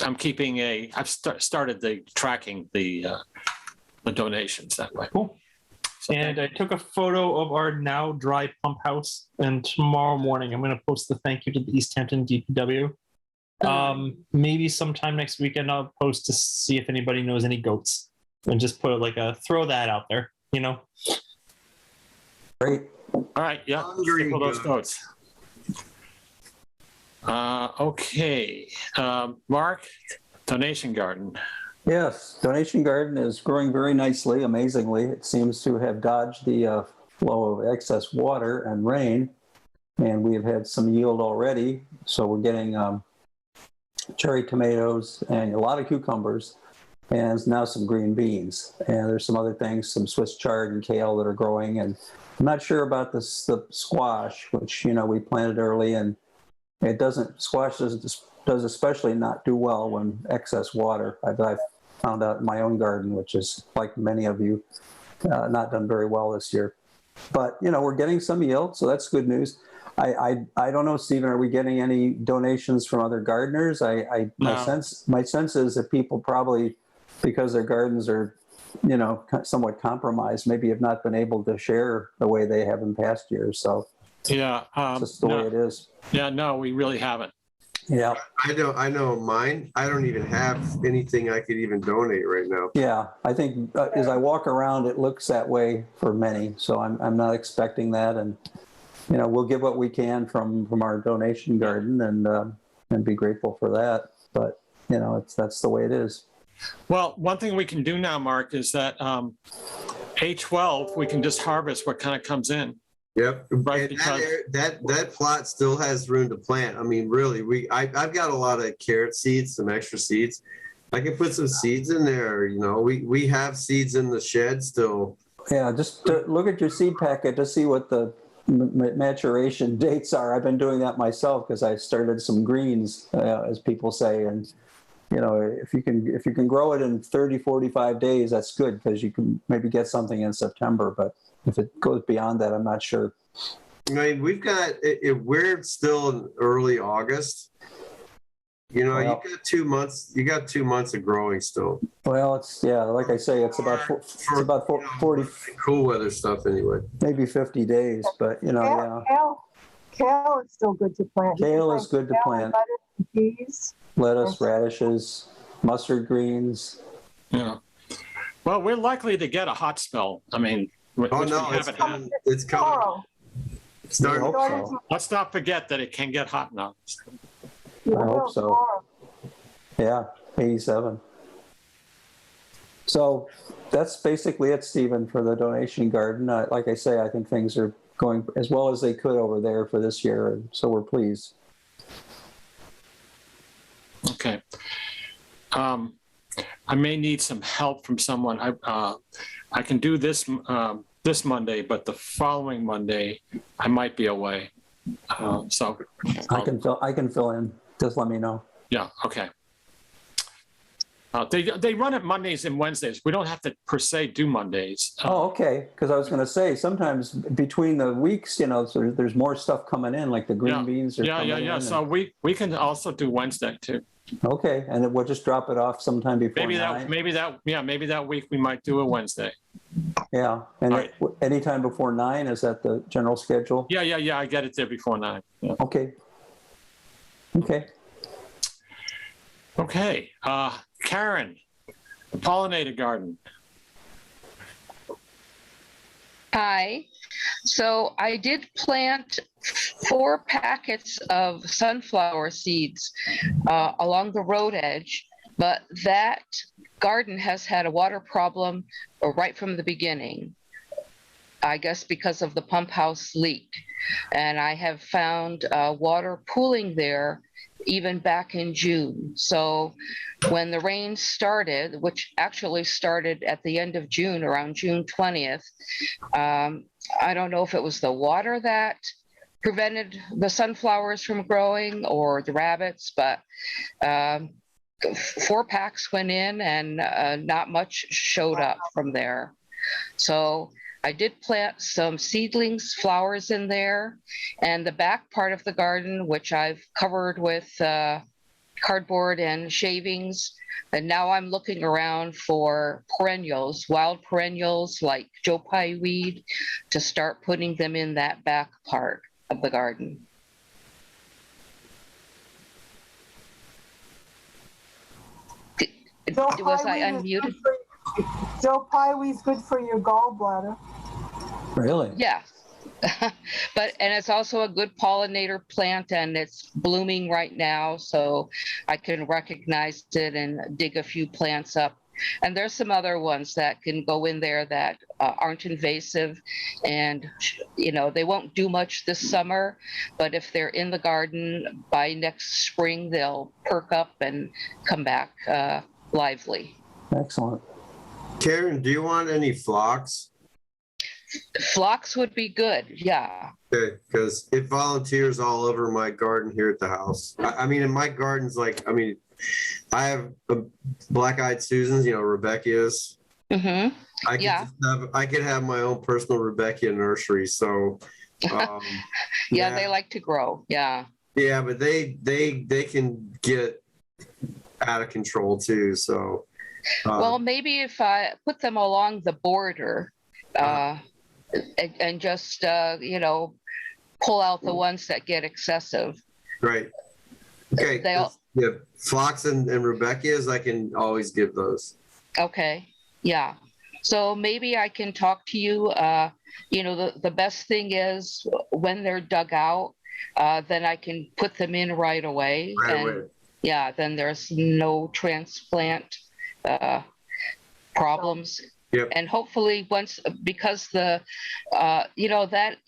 I'm keeping I've started tracking the donations that way. Cool. And I took a photo of our now dry pump house. And tomorrow morning, I'm going to post the thank you to the Easthampton DPW. Maybe sometime next weekend, I'll post to see if anybody knows any goats, and just put like throw that out there. You know. Great. All right, yeah, Hungry for those goats. notes. Okay, Mark, donation garden. Yes, donation garden is growing very nicely, amazingly. It seems to have dodged the flow of excess water and rain, and we have had some yield already. So we're getting cherry tomatoes and a lot of cucumbers, and now some green beans. And there's some other things, some Swiss chard and kale that are growing. And I'm not sure about the squash, which, we planted early, and squash does especially not do well when excess water. I've found out in my own garden, which is like many of you, not done very well this year. But, we're getting some yield, so that's good news. I don't know, Stephen, are we getting any donations from other gardeners? My No. sense is that people probably, because their gardens are, somewhat compromised, maybe have not been able to share the way they have in past years. So Yeah. it's just the way it is. Yeah, no, we really haven't. Yeah. I know mine. I don't even have anything I could even donate right now. Yeah, I think as I walk around, it looks that way for many. So I'm not expecting that, and we'll give what we can from our donation garden, and be grateful for that. But that's the way it is. Well, one thing we can do now, Mark, is that A12, we can just harvest what kind of comes in. Yep. Right, And because- that plot still has room to plant. I mean, really, I've got a lot of carrot seeds, some extra seeds. I can put some seeds in there. We have seeds in the shed still. Yeah, just look at your seed packet to see what the maturation dates are. I've been doing that myself because I started some greens, as people say, and if you can grow it in 30, 45 days, that's good, because you can maybe get something in September. But if it goes beyond that, I'm not sure. I mean, we're still in early August. You got 2 months. You got 2 months of growing still. Well, like I say, it's about 40, Cool weather stuff anyway. maybe 50 days. But yeah, Kale is still good to plant. You can Kale is good to kale, plant. lettuce, and peas. lettuce, radishes, mustard greens. Yeah. Well, we're likely to get a hot spell. I mean, which Oh we no, haven't had. it's coming. Tomorrow. It's starting. I hope so. Let's not forget that it can get hot now. I hope so. Tomorrow. Yeah, 87. So that's basically it, Stephen, for the donation garden. Like I say, I think things are going as well as they could over there for this year, and so we're pleased. Okay. I may need some help from someone. I can do this this Monday, but the following Monday I might be away. So I can fill in. Just let me know. yeah, okay. They run it Mondays and Wednesdays. We don't have to per se do Mondays. Oh, okay. Because I was going to say sometimes between the weeks, so there's more stuff coming in, like the green beans are coming in. So we can also do Wednesday too. Okay, and then we'll just drop it off sometime before Maybe 9. maybe that week we might do a Wednesday. Yeah, and All right. anytime before 9, is that the general schedule? Yeah. I get it there before 9. Yeah. Okay. Okay. Karen, the pollinator garden. Hi. So I did plant 4 packets of sunflower seeds along the road edge, but that garden has had a water problem right from the beginning, I guess because of the pump house leak. And I have found water pooling there even back in June. So when the rain started, which actually started at the end of June, around June 20th, I don't know if it was the water that prevented the sunflowers from growing or the rabbits, but 4 packs went in and not much showed up from there. So I did plant some seedlings, flowers in there, and the back part of the garden, which I've covered with cardboard and shavings. And now I'm looking around for perennials, wild perennials like Joe Pye weed, to start putting them in that back part of the garden. Joe Was I Pye weed is unmuted? good for- Joe Pye weed's good for your gallbladder. Really? Yeah. And it's also a good pollinator plant, and it's blooming right now, so I can recognize it and dig a few plants up. And there's some other ones that can go in there that aren't invasive, and they won't do much this summer, but if they're in the garden by next spring, they'll perk up and come back lively. Excellent. Karen, do you want any phlox? Phlox would be good, yeah. Okay, because it volunteers all over my garden here at the house. I mean, in my garden's I have black-eyed Susans, Rebecca's. Hmm. I could have my own personal Rebecca nursery. So, Yeah, they like to grow. Yeah. yeah, but they can get out of control too. So, Well, maybe if I put them along the border, and just pull out the ones that get excessive. right. Okay. Yeah, phlox and Rebecca's, I can always give those. Okay. Yeah. So maybe I can talk to you. The best thing is when they're dug out, then I can put them in right away. Right and away. yeah, then there's no transplant problems. Yep. And hopefully because that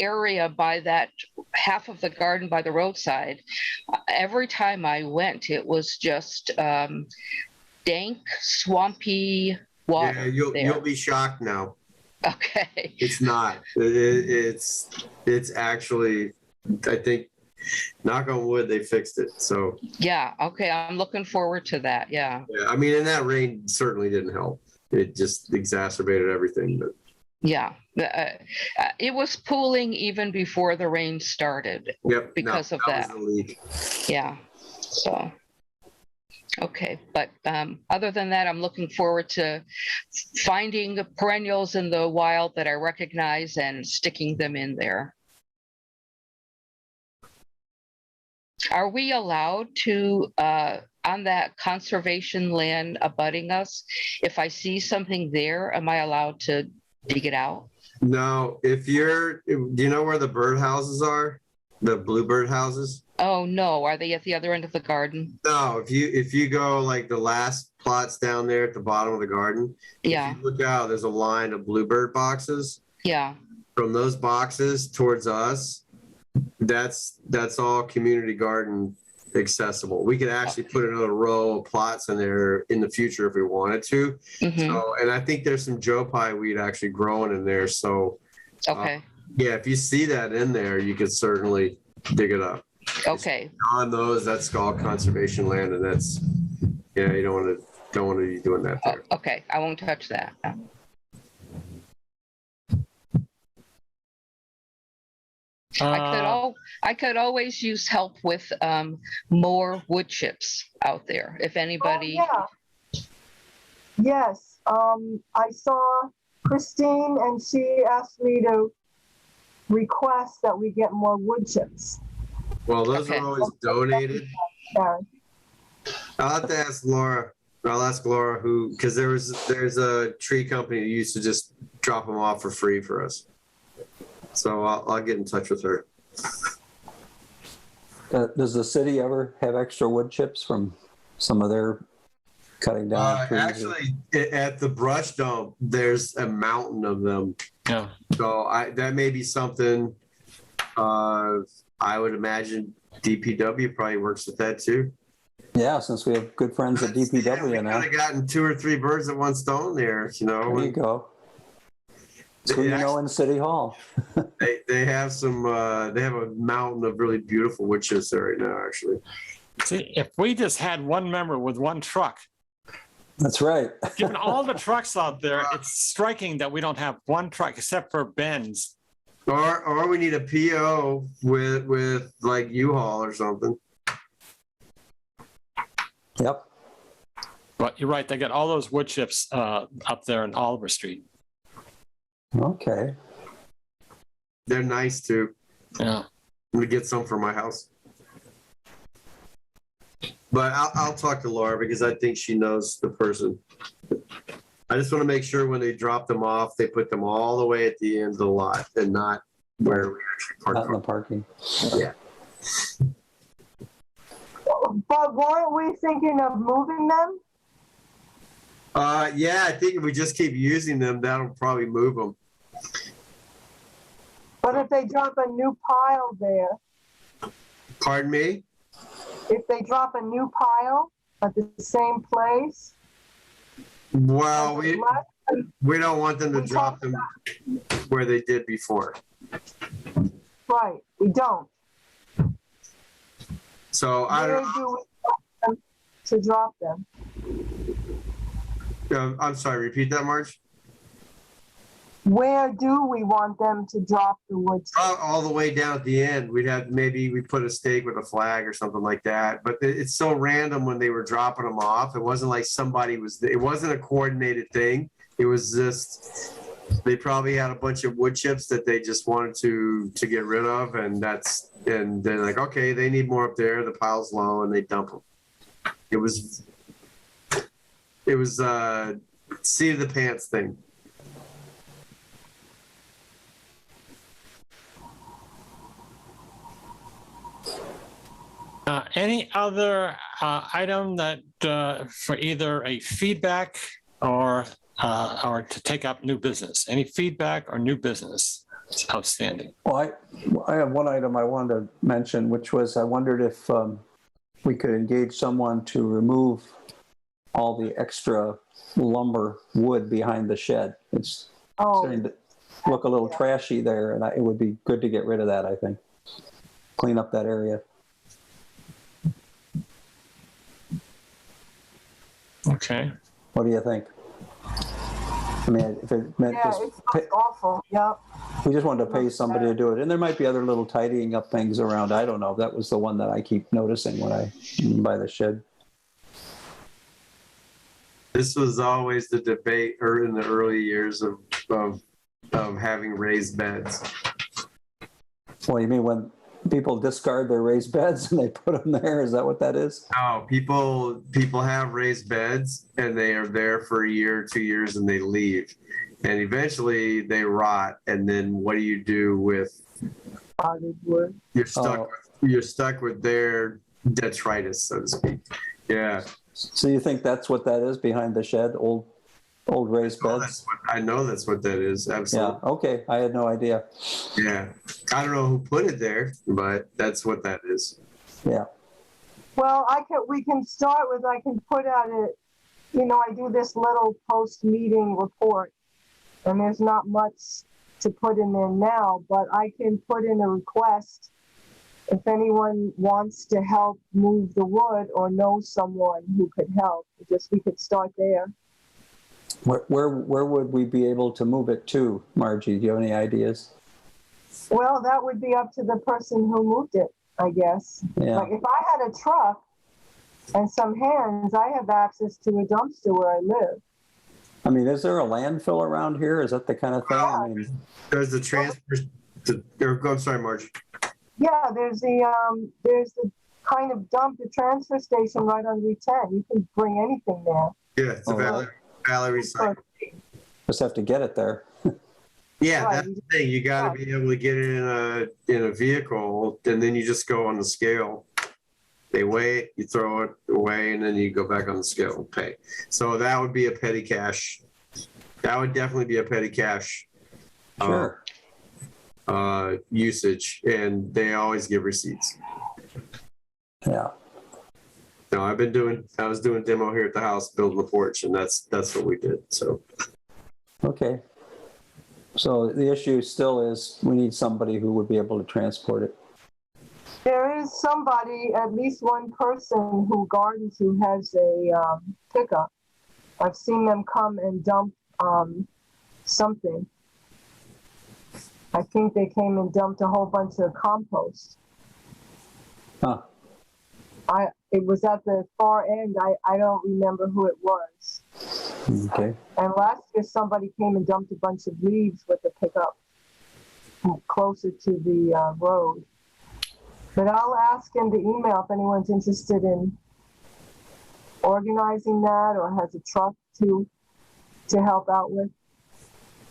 area by that half of the garden by the roadside, every time I went, it was just dank, swampy water. Yeah, there. you'll be shocked now. Okay. It's not. It's actually, I think, knock on wood, they fixed it. So Yeah. Okay. I'm looking forward to that. Yeah. yeah, I mean, and that rain certainly didn't help. It just exacerbated everything. But Yeah. It was pooling even before the rain started. yep, Because of that. was the leak. Yeah. So, okay. But other than that, I'm looking forward to finding the perennials in the wild that I recognize and sticking them in there. Are we allowed to, on that conservation land abutting us, if I see something there, am I allowed to dig it out? No, do you know where the bird houses are? The bluebird houses? Oh, no. Are they at the other end of the garden? No, if you go like the last plots down there at the bottom of the garden, Yeah. if you look out, there's a line of bluebird boxes. Yeah. From those boxes towards us, that's all community garden accessible. We could actually put another row of plots in there in the future if we wanted to. Hmm. So, and I think there's some Joe Pye weed actually growing in there. So Okay. yeah, if you see that in there, you could certainly dig it up. Okay. On those, that's all conservation land, and that's you don't want to be doing that there. Okay. I won't touch that. I could always use help with more wood chips out there. If anybody. Oh, yeah. Yes, I saw Christine and she asked me to request that we get more wood chips. Well, those Okay. are always donated. Karen. I'll have to ask Laura. I'll ask Laura because there's a tree company that used to just drop them off for free for us. So I'll get in touch with her. Does the city ever have extra wood chips from some of their cutting down trees? Actually, at the brush dump, there's a mountain of them. Yeah. So that may be something. I would imagine DPW probably works with that too. Yeah, since we have good friends at We DPW now. kind of gotten 2 or 3 birds at one stone there. There you go. It's who you know in City Hall. They have some. They have a mountain of really beautiful wood chips there right now. Actually, See, if we just had one member with one truck, That's right. given all the trucks out there, it's striking that we don't have one truck except for Ben's. or we need a PO with like U-Haul or something. Yep. But you're right, they got all those wood chips up there in Oliver Street. Okay. They're nice too. Yeah. I'm gonna get some for my house. But I'll talk to Laura because I think she knows the person. I just want to make sure when they drop them off, they put them all the way at the end of the lot and not where we actually Not in the park. parking. Yeah. But weren't we thinking of moving them? Yeah, I think if we just keep using them, that'll probably move them. But if they drop a new pile there, Pardon me? if they drop a new pile at the same place, Well, less- we don't want them to We drop talked them where they did before. right, we don't. So I Where don't. do we want them to drop them? I'm sorry. Repeat that, Marge. Where do we want them to drop the wood? All the way down at the end. We put a stake with a flag or something like that. But it's so random when they were dropping them off. It wasn't like somebody was. It wasn't a coordinated thing. It was just they probably had a bunch of wood chips that they just wanted to get rid of, and they're like, okay, they need more up there. The pile's low, and they dump them. It was seat of the pants thing. Any other item that for either a feedback or to take up new business? Any feedback or new business? It's outstanding. Well, I have one item I wanted to mention, which was I wondered if we could engage someone to remove all the extra lumber wood behind the shed. It's starting to look a little trashy there, and it would be good to get rid of that, I think. Clean up that area. Okay. What do you think? I mean, if it meant Yeah, just, it's awful, yep. we just wanted to pay somebody to do it. And there might be other little tidying up things around. I don't know. That was the one that I keep noticing when I by the shed. This was always the debate in the early years of having raised beds. Well, you mean when people discard their raised beds and they put them there? Is that what that is? No, people have raised beds and they are there for a year, 2 years, and they leave. And eventually they rot. And then what do you do with? Rotted wood. You're stuck with their detritus, so to speak. Yeah. So you think that's what that is behind the shed? Old raised beds? I know that's what that is. Absolutely. Yeah. Okay. I had no idea. Yeah. I don't know who put it there, but that's what that is. Yeah. Well, we can start with, I can put out I do this little post-meeting report, and there's not much to put in there now, but I can put in a request if anyone wants to help move the wood or knows someone who could help. We could start there. Where would we be able to move it to, Margie? Do you have any ideas? Well, that would be up to the person who moved it, I guess. Yeah. Like if I had a truck and some hands, I have access to a dumpster where I live. I mean, is there a landfill around here? Is that the kind of thing? I mean, There's the transfer. I'm sorry, Margie. Yeah, there's the kind of dump, the transfer station right on Route 10. You can bring anything there. Yeah, it's a Valley Recycle. just have to get it there. Yeah, Right. that's the thing. You got to be able to get it in a vehicle, and then you just go on the scale. They weigh it, you throw it away, and then you go back on the scale and pay. So that would be a petty cash. That would definitely be a petty cash Sure. usage, and they always give receipts. Yeah. No, I was doing demo here at the house, building the porch, and that's what we did. So Okay. So the issue still is we need somebody who would be able to transport it. There is somebody, at least one person who gardens who has a pickup. I've seen them come and dump something. I think they came and dumped a whole bunch of compost. Huh. it was at the far end. I don't remember who it was. Okay. And last year, somebody came and dumped a bunch of leaves with the pickup closer to the road. But I'll ask him to email if anyone's interested in organizing that or has a truck to help out with.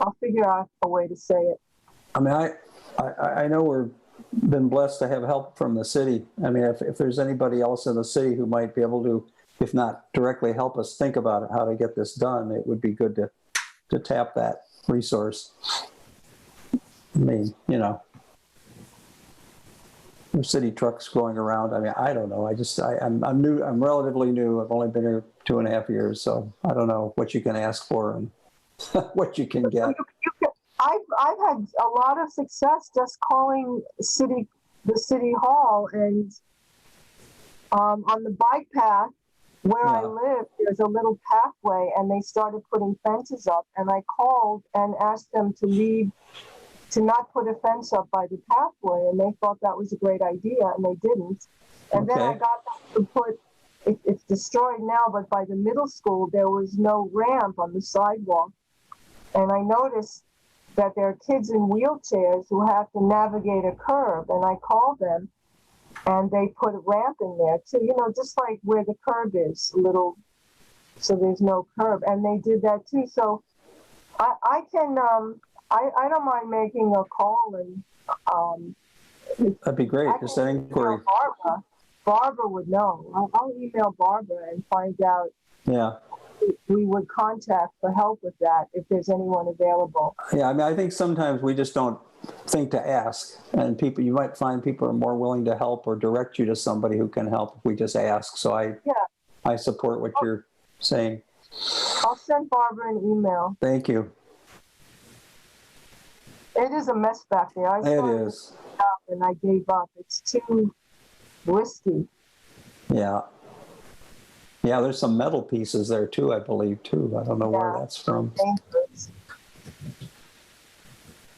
I'll figure out a way to say it. I mean, I know we've been blessed to have help from the city. I mean, if there's anybody else in the city who might be able to, if not directly help us think about it, how to get this done, it would be good to tap that resource. I mean, you know, there's city trucks going around. I mean, I don't know. I'm new. I'm relatively new. I've only been here 2.5 years, so I don't know what you can ask for and what you can get. I've had a lot of success just calling the city hall, and on the bike path where I live, there's a little pathway, and they started putting fences up, and I called and asked them to not put a fence up by the pathway, and they thought that was a great idea, and they didn't. And then I got them to put, it's destroyed now, but by the middle school, there was no ramp on the sidewalk. And I noticed that there are kids in wheelchairs who have to navigate a curb, and I called them, and they put a ramp in there too, you know, just like where the curb is, a little, so there's no curb, and they did that too. So I don't mind making a call, and That'd be great. Just an inquiry. Barbara would know. I'll email Barbara and find out. Yeah. We would contact for help with that if there's anyone available. Yeah, I mean, I think sometimes we just don't think to ask, and you might find people are more willing to help or direct you to somebody who can help if we just ask. So I support what you're saying. I'll send Barbara an email. Thank you. It is a mess back there. It is. And I gave up. It's too risky. Yeah. Yeah, there's some metal pieces there too, I believe, too. I don't know where that's from. Dangerous.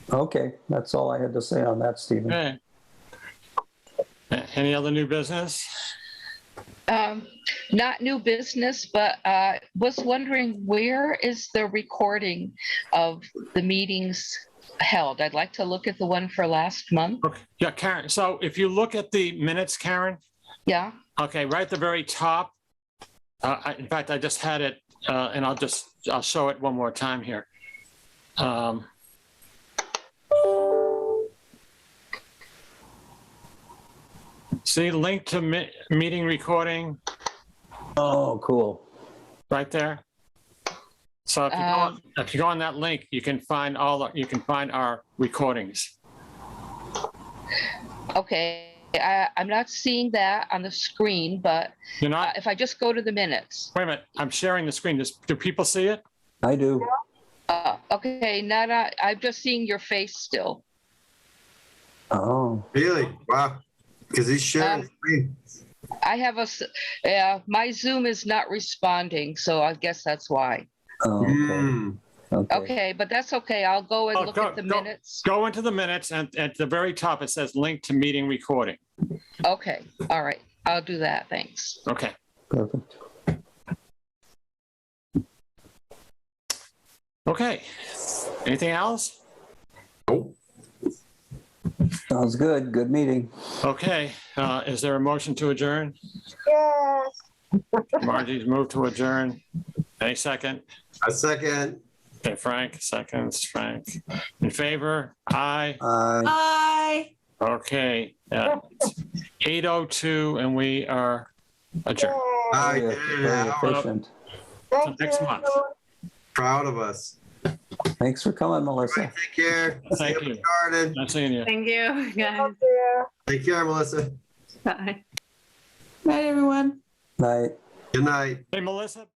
Okay, that's all I had to say on that, Stephen. Okay. Any other new business? Not new business, but was wondering, where is the recording of the meetings held? I'd like to look at the one for last month. Okay. Yeah, Karen. So if you look at the minutes, Karen. Yeah. Okay, right at the very top. In fact, I just had it, and I'll show it one more time here. See, link to meeting recording Oh, cool. right there. So if you go on that link, you can find our recordings. Okay. I'm not seeing that on the screen, but You're not? if I just go to the minutes. Wait a minute. I'm sharing the screen. Do people see it? I do. Okay, I'm just seeing your face still. Oh. Really? Wow. Because he's sharing the screen. I have my Zoom is not responding, so I guess that's why. Oh, okay. Okay, but that's okay. I'll go and look at the minutes. Go into the minutes, and at the very top, it says link to meeting recording. Okay, all right. I'll do that. Thanks. Okay. Perfect. Okay. Anything else? Nope. Sounds good. Good meeting. Okay. Is there a motion to adjourn? Yes. Margie's moved to adjourn. Any second? A second. Okay, Frank, seconds, Frank. In favor? Aye. Bye. Okay. It's 8:02 and we are adjourned. Aye. Very Yeah. efficient. Thank Next you. month. Proud of us. Thanks for coming, Melissa. Right, take care. Thank See you you. Garden. Nice seeing you. Thank you, guys. Out there. Take care, Melissa. Bye. Bye, everyone. Night. Good night. Hey, Melissa.